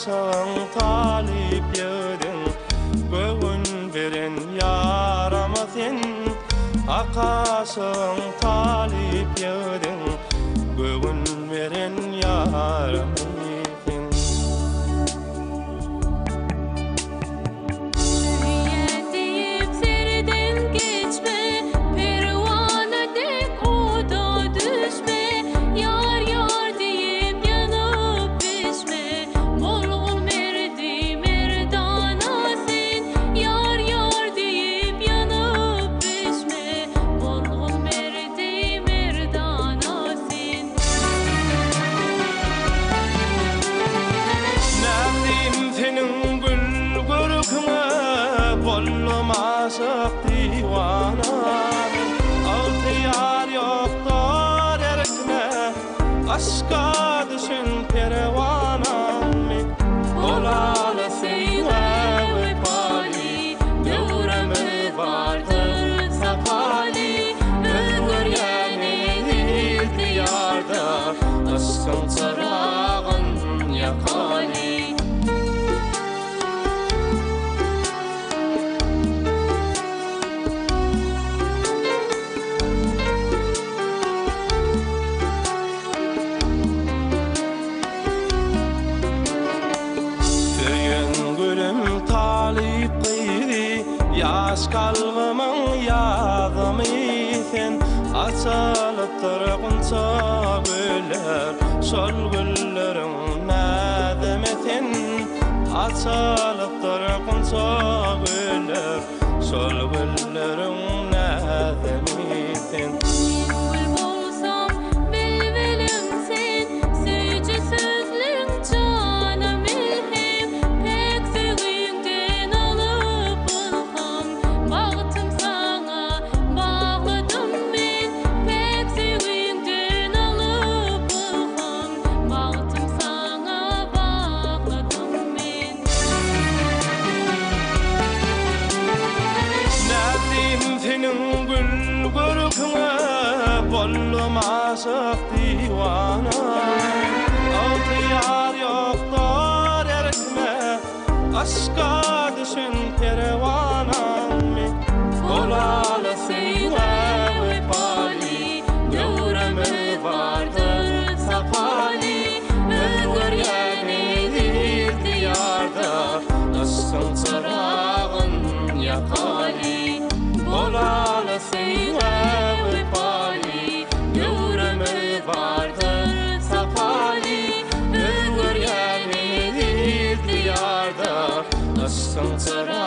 Akasın talip yedin, göğün veren yarama sen. Akasın talip yedin, göğün veren yarama sen. Bolmasık divana, altıyar yoktur erkine, aşka düşün pervana. Olalı seyve ve pali, yövremi vardır sapali. Öngörgeni ihtiyarda, aşkın çırağın yakali. Yaş kalbımın yağdımı sen, açılıptır kunça güller, sol güllerin nademeten. Açılıptır kunça güller, sol güllerin nademeten. Senin gül görküne bolmasık divana, altıyar yoktur erkine, aşka düşün pervana. Olalı seyve ve pali, yövremi vardır sapali. Öngörgeni ihtiyarda, aşkın çırağın yakali. Olalı seyve ve pali, yövremi vardır sapali. Öngörgeni ihtiyarda, aşkın çırağın